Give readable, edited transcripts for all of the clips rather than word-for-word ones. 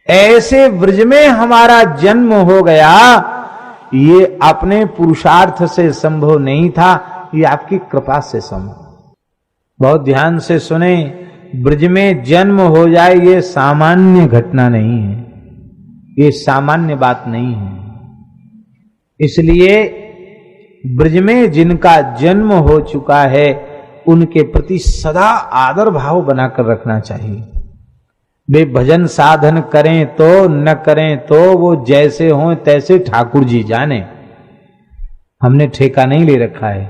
ऐसे ब्रज में हमारा जन्म हो गया, ये अपने पुरुषार्थ से संभव नहीं था, ये आपकी कृपा से संभव। बहुत ध्यान से सुने, ब्रज में जन्म हो जाए ये सामान्य घटना नहीं है, ये सामान्य बात नहीं है। इसलिए ब्रज में जिनका जन्म हो चुका है उनके प्रति सदा आदर भाव बनाकर रखना चाहिए। वे भजन साधन करें तो न करें तो वो जैसे हों तैसे ठाकुर जी जाने, हमने ठेका नहीं ले रखा है,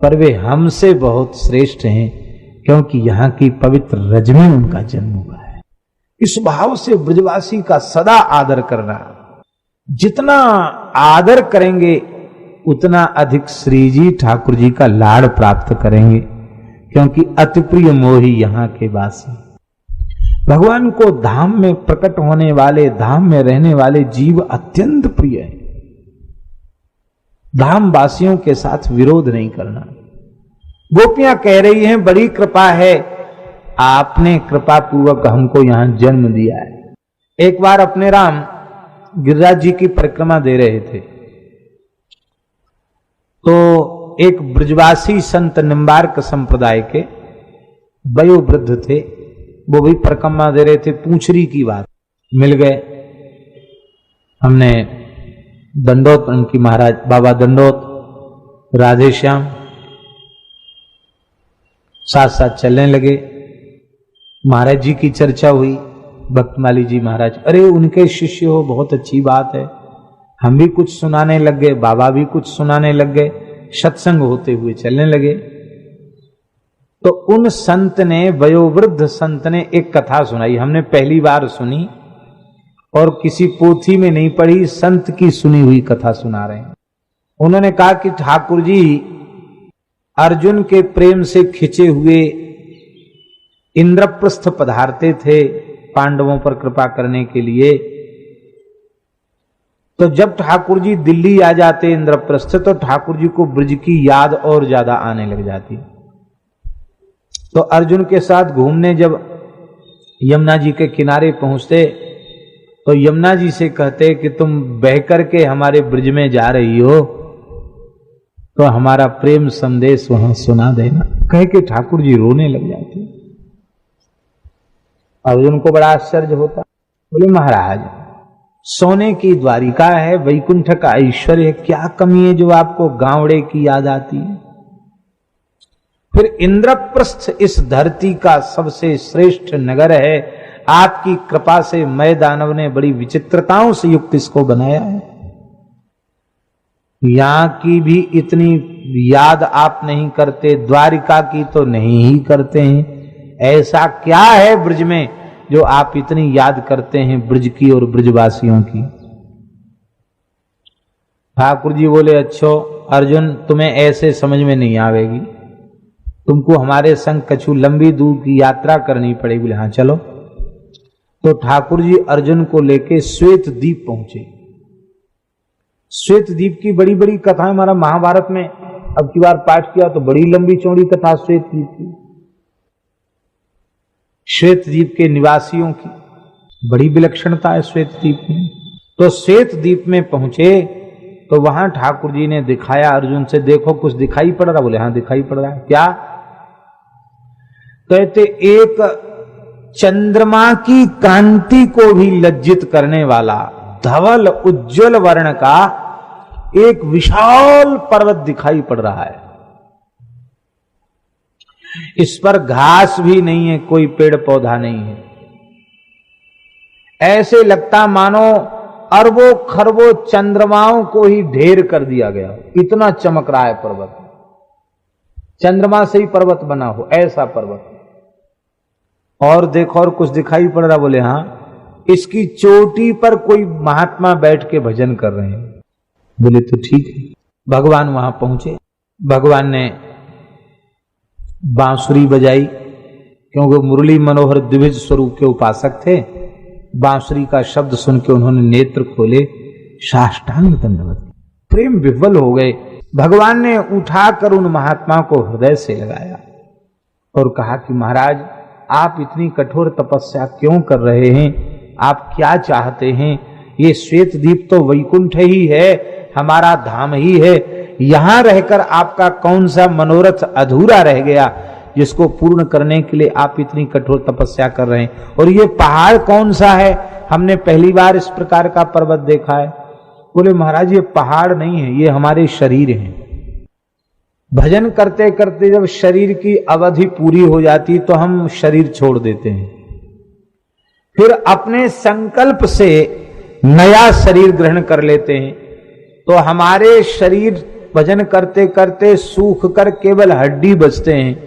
पर वे हमसे बहुत श्रेष्ठ हैं क्योंकि यहाँ की पवित्र रज में उनका जन्म हुआ है। इस भाव से ब्रजवासी का सदा आदर करना, जितना आदर करेंगे उतना अधिक श्री जी ठाकुर जी का लाड़ प्राप्त करेंगे, क्योंकि अति प्रिय मोही यहाँ के वासी। भगवान को धाम में प्रकट होने वाले, धाम में रहने वाले जीव अत्यंत प्रिय है। धाम वासियों के साथ विरोध नहीं करना। गोपियां कह रही हैं बड़ी कृपा है, आपने कृपा पूर्वक हमको यहां जन्म दिया है। एक बार अपने राम गिरिराज जी की परिक्रमा दे रहे थे, तो एक ब्रजवासी संत निम्बार्क संप्रदाय के वयोवृद्ध थे, वो भी परिक्रमा दे रहे थे। पूंछरी की बात मिल गए, हमने दंडोत उनकी महाराज बाबा दंडोत, राधे श्याम साथ साथ चलने लगे। महाराज जी की चर्चा हुई, भक्तमाली जी महाराज, अरे उनके शिष्य हो, बहुत अच्छी बात है। हम भी कुछ सुनाने लग गए, बाबा भी कुछ सुनाने लग गए, सत्संग होते हुए चलने लगे। तो उन संत ने, वयोवृद्ध संत ने एक कथा सुनाई, हमने पहली बार सुनी और किसी पोथी में नहीं पढ़ी, संत की सुनी हुई कथा सुना रहे हैं। उन्होंने कहा कि ठाकुर जी अर्जुन के प्रेम से खिंचे हुए इंद्रप्रस्थ पधारते थे पांडवों पर कृपा करने के लिए। तो जब ठाकुर जी दिल्ली आ जाते इंद्रप्रस्थ, तो ठाकुर जी को ब्रज की याद और ज्यादा आने लग जाती। तो अर्जुन के साथ घूमने जब यमुना जी के किनारे पहुंचते, तो यमुना जी से कहते कि तुम बह करके हमारे ब्रज में जा रही हो, तो हमारा प्रेम संदेश वहां सुना देना। कह के ठाकुर जी रोने लग जाते। अर्जुन को बड़ा आश्चर्य होता, बोले महाराज सोने की द्वारिका है, वैकुंठ का ऐश्वर्य, क्या कमी है जो आपको गांवड़े की याद आती है? फिर इंद्रप्रस्थ इस धरती का सबसे श्रेष्ठ नगर है, आपकी कृपा से मैं दानव ने बड़ी विचित्रताओं से युक्त इसको बनाया है। यहां की भी इतनी याद आप नहीं करते, द्वारिका की तो नहीं ही करते हैं। ऐसा क्या है ब्रज में जो आप इतनी याद करते हैं ब्रज की और ब्रजवासियों की? ठाकुर जी बोले, अच्छो अर्जुन, तुम्हें ऐसे समझ में नहीं आवेगी, तुमको हमारे संग कछु लंबी दूर की यात्रा करनी पड़ेगी। बोले हाँ चलो। तो ठाकुर जी अर्जुन को लेके श्वेत द्वीप पहुंचे। श्वेत द्वीप की बड़ी बड़ी कथाएं हमारा महाभारत में अब की बार पाठ किया, तो बड़ी लंबी चौड़ी कथा श्वेत द्वीप की, श्वेत द्वीप के निवासियों की बड़ी विलक्षणता है श्वेत द्वीप में। तो श्वेत द्वीप में पहुंचे तो वहां ठाकुर जी ने दिखाया अर्जुन से, देखो कुछ दिखाई पड़ रहा? बोले हाँ दिखाई पड़ रहा है। क्या? कहते एक चंद्रमा की कांति को भी लज्जित करने वाला धवल उज्जवल वर्ण का एक विशाल पर्वत दिखाई पड़ रहा है। इस पर घास भी नहीं है, कोई पेड़ पौधा नहीं है। ऐसे लगता मानो अरबों खरबों चंद्रमाओं को ही ढेर कर दिया गया, इतना चमक रहा है पर्वत। चंद्रमा से ही पर्वत बना हो ऐसा पर्वत। और देखो और कुछ दिखाई पड़ रहा? बोले हाँ, इसकी चोटी पर कोई महात्मा बैठ के भजन कर रहे हैं। बोले तो ठीक है। भगवान वहां पहुंचे, भगवान ने बांसुरी बजाई, क्योंकि मुरली मनोहर द्विज स्वरूप के उपासक थे। बांसुरी का शब्द सुन के उन्होंने नेत्र खोले, साष्टांग दंडवत, प्रेम विह्वल हो गए। भगवान ने उठाकर उन महात्मा को हृदय से लगाया और कहा कि महाराज आप इतनी कठोर तपस्या क्यों कर रहे हैं? आप क्या चाहते हैं? ये श्वेत द्वीप तो वैकुंठ ही है, हमारा धाम ही है। यहां रहकर आपका कौन सा मनोरथ अधूरा रह गया जिसको पूर्ण करने के लिए आप इतनी कठोर तपस्या कर रहे हैं? और ये पहाड़ कौन सा है? हमने पहली बार इस प्रकार का पर्वत देखा है। बोले महाराज ये पहाड़ नहीं है, ये हमारे शरीर हैं। भजन करते करते जब शरीर की अवधि पूरी हो जाती तो हम शरीर छोड़ देते हैं, फिर अपने संकल्प से नया शरीर ग्रहण कर लेते हैं। तो हमारे शरीर भजन करते करते सूख कर केवल हड्डी बचते हैं,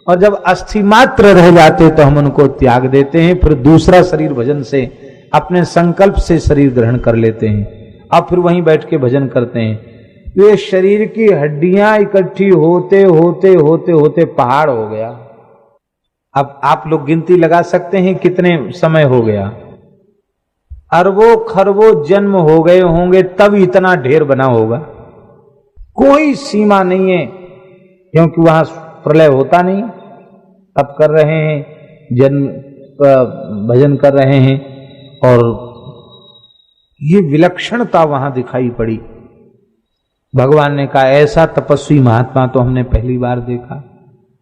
और जब अस्थि मात्र रह जाते तो हम उनको त्याग देते हैं, फिर दूसरा शरीर भजन से अपने संकल्प से शरीर ग्रहण कर लेते हैं, अब फिर वहीं बैठ के भजन करते हैं। ये शरीर की हड्डियां इकट्ठी होते होते होते होते पहाड़ हो गया। अब आप लोग गिनती लगा सकते हैं कितने समय हो गया। अरबों खरबों जन्म हो गए होंगे तब इतना ढेर बना होगा। कोई सीमा नहीं है, क्योंकि वहां प्रलय होता नहीं। तप कर रहे हैं, जन्म भजन कर रहे हैं, और ये विलक्षणता वहां दिखाई पड़ी। भगवान ने कहा ऐसा तपस्वी महात्मा तो हमने पहली बार देखा,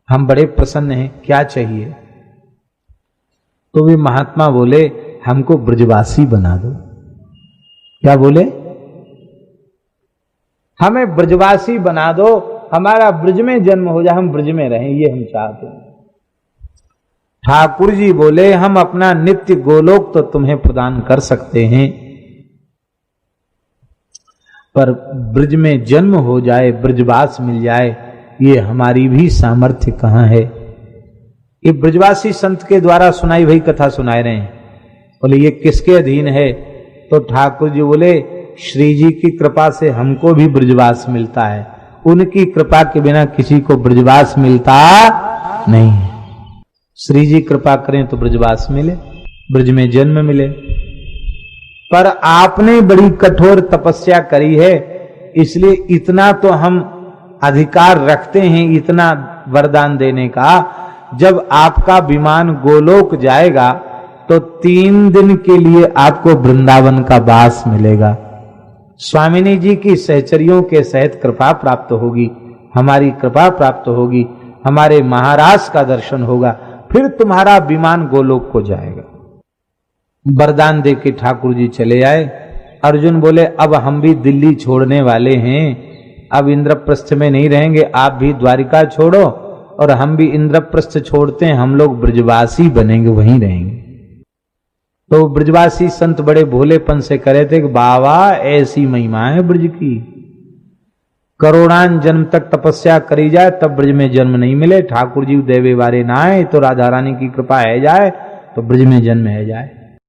हम बड़े प्रसन्न हैं, क्या चाहिए? तो वे महात्मा बोले हमको ब्रजवासी बना दो। क्या बोले? हमें ब्रजवासी बना दो, हमारा ब्रज में जन्म हो जाए, हम ब्रज में रहें, ये हम चाहते हैं। ठाकुर जी बोले हम अपना नित्य गोलोक तो तुम्हें प्रदान कर सकते हैं, पर ब्रज में जन्म हो जाए, ब्रजवास मिल जाए, ये हमारी भी सामर्थ्य कहां है। ये ब्रजवासी संत के द्वारा सुनाई भई कथा सुनाए रहे हैं। बोले ये किसके अधीन है? तो ठाकुर जी बोले श्री जी की कृपा से हमको भी ब्रजवास मिलता है, उनकी कृपा के बिना किसी को ब्रजवास मिलता नहीं। श्री जी कृपा करें तो ब्रजवास मिले, ब्रज में जन्म मिले। पर आपने बड़ी कठोर तपस्या करी है, इसलिए इतना तो हम अधिकार रखते हैं, इतना वरदान देने का। जब आपका विमान गोलोक जाएगा तो 3 दिन के लिए आपको वृंदावन का वास मिलेगा। स्वामिनी जी की सहचरियों के सहित कृपा प्राप्त होगी, हमारी कृपा प्राप्त होगी, हमारे महाराज का दर्शन होगा, फिर तुम्हारा विमान गोलोक को जाएगा। वरदान दे के ठाकुर जी चले आए। अर्जुन बोले अब हम भी दिल्ली छोड़ने वाले हैं, अब इंद्रप्रस्थ में नहीं रहेंगे, आप भी द्वारिका छोड़ो और हम भी इंद्रप्रस्थ छोड़ते हैं, हम लोग ब्रजवासी बनेंगे, वहीं रहेंगे। तो ब्रजवासी संत बड़े भोलेपन से करे थे कि बाबा ऐसी महिमा है ब्रज की, करोड़ान जन्म तक तपस्या करी जाए तब ब्रज में जन्म नहीं मिले। ठाकुर जी देवे वारे ना आए तो राधा रानी की कृपा है जाए तो ब्रज में जन्म है जाए।